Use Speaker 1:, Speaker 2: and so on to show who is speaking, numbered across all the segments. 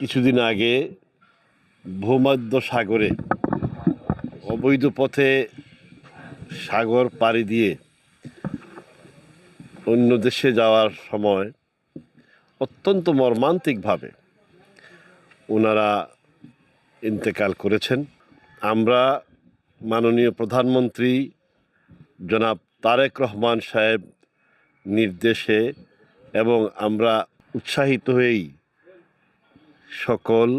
Speaker 1: কিছুদিন আগে ভূমধ্য সাগরে অবৈধ পথে সাগর পাড়ি দিয়ে অন্য দেশে যাওয়ার সময় অত্যন্ত মর্মান্তিকভাবে ওনারা ইন্তেকাল করেছেন। আমরা মাননীয় প্রধানমন্ত্রী জনাব তারেক রহমান সাহেব নির্দেশে এবং আমরা উৎসাহিত হয়েই সকল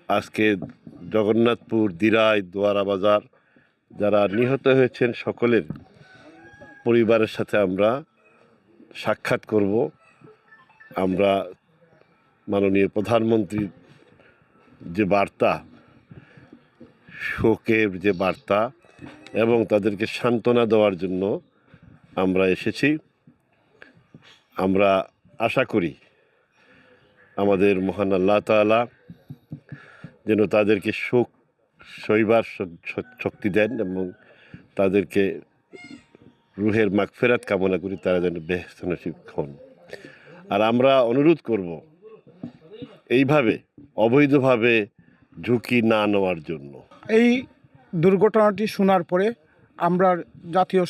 Speaker 1: আজকে জগন্নাথপুর, দিরাই, দোয়ারা বাজার যারা নিহত হয়েছেন সকলের পরিবারের সাথে আমরা সাক্ষাৎ করব। আমরা মাননীয় প্রধানমন্ত্রীর যে বার্তা, শোকের যে বার্তা এবং তাদেরকে সান্ত্বনা দেওয়ার জন্য আমরা এসেছি। আমরা আশা করি আমাদের মহান আল্লাহ তাআলা যেন তাদেরকে শোক সইবার শক্তি দেন এবং তাদেরকে রুহের মাগফিরাত কামনা করি, তারা যেন বেহেশত নসিব হন। আর আমরা অনুরোধ করব এইভাবে অবৈধভাবে ঝুঁকি না নেওয়ার জন্য।
Speaker 2: এই দুর্ঘটনাটি শোনার পরে আমরা জাতীয়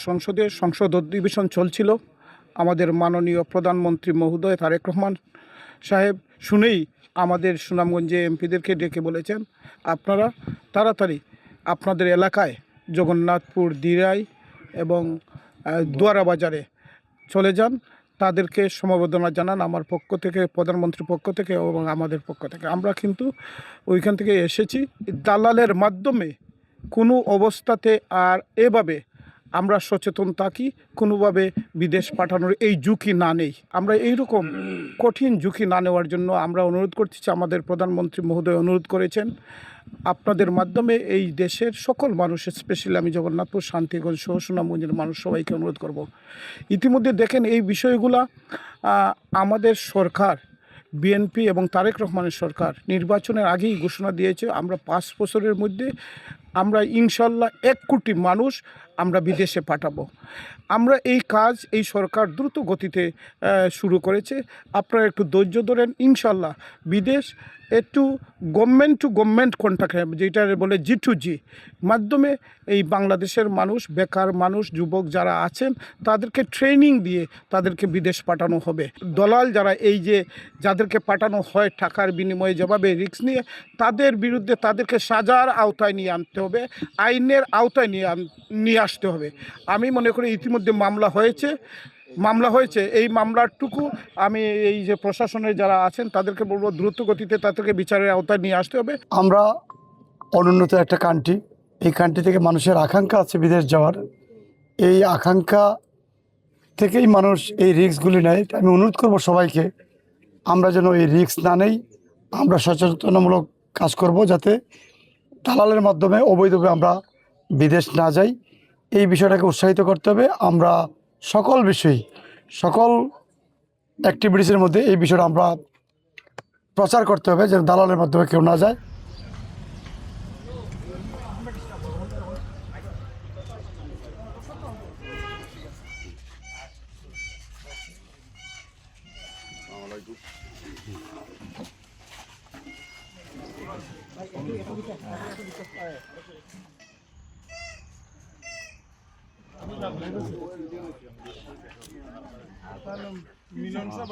Speaker 2: সংসদ অধিবেশন চলছিল। আমাদের মাননীয় প্রধানমন্ত্রী মহোদয় তারেক রহমান সাহেব শুনেই আমাদের সুনামগঞ্জে এমপিদেরকে ডেকে বলেছেন, আপনারা তাড়াতাড়ি আপনাদের এলাকায় জগন্নাথপুর, দিরাই এবং দোয়ারা বাজারে চলে যান। তাদেরকে সমবেদনা জানান আমার পক্ষ থেকে, প্রধানমন্ত্রীর পক্ষ থেকে এবং আমাদের পক্ষ থেকে। আমরা কিন্তু ওইখান থেকে এসেছি দালালের মাধ্যমে কোনো অবস্থাতে আর এভাবে আমরা সচেতন থাকি, কোনোভাবে বিদেশ পাঠানোর এই ঝুঁকি না নেই। আমরা এইরকম কঠিন ঝুঁকি না নেওয়ার জন্য আমরা অনুরোধ করতেছি। আমাদের প্রধানমন্ত্রী মহোদয় অনুরোধ করেছেন আপনাদের মাধ্যমে এই দেশের সকল মানুষের, স্পেশালি আমি জগন্নাথপুর, শান্তিগঞ্জ সহ সুনামগঞ্জের মানুষ সবাইকে অনুরোধ করব। ইতিমধ্যে দেখেন এই বিষয়গুলা আমাদের সরকার, বিএনপি এবং তারেক রহমানের সরকার নির্বাচনের আগেই ঘোষণা দিয়েছে আমরা 5 বছরের মধ্যে আমরা ইনশাল্লাহ 1 কোটি মানুষ আমরা বিদেশে পাঠাবো। আমরা এই কাজ এই সরকার দ্রুত গতিতে শুরু করেছে। আপনারা একটু ধৈর্য ধরেন, ইনশাল্লাহ বিদেশ একটু গভর্নমেন্ট টু গভর্নমেন্ট কন্ট্যাক্ট, যেটা বলে G2G মাধ্যমে এই বাংলাদেশের মানুষ, বেকার মানুষ, যুবক যারা আছেন তাদেরকে ট্রেনিং দিয়ে তাদেরকে বিদেশ পাঠানো হবে। দলাল যারা এই যে যাদেরকে পাঠানো হয় টাকার বিনিময়ে যেভাবে রিস্ক নিয়ে, তাদের বিরুদ্ধে তাদেরকে সাজার আওতায় নিয়ে আনতে হবে, আইনের আওতায় নিয়ে আসতে হবে। আমি মনে করি ইতিমধ্যে মামলা হয়েছে। এই মামলাটুকু আমি এই যে প্রশাসনের যারা আছেন তাদেরকে বলবো দ্রুত গতিতে তাদেরকে বিচারের আওতায় নিয়ে আসতে হবে।
Speaker 3: আমরা অনুন্নত একটা কান্ট্রি, এই কান্ট্রি থেকে মানুষের আকাঙ্ক্ষা আছে বিদেশ যাওয়ার। এই আকাঙ্ক্ষা থেকেই মানুষ এই রিস্কগুলি নেয়। আমি অনুরোধ করব সবাইকে আমরা যেন এই রিস্ক না নেই। আমরা সচেতনমূলক কাজ করব যাতে দালালের মাধ্যমে অবৈধভাবে আমরা বিদেশ না যাই। এই বিষয়টাকে উৎসাহিত করতে হবে। আমরা সকল বিষয়ই, সকল অ্যাক্টিভিটিসের মধ্যে এই বিষয়টা আমরা প্রচার করতে হবে যেন দালালের মাধ্যমে কেউ না যায়।
Speaker 2: মিলন সাহেব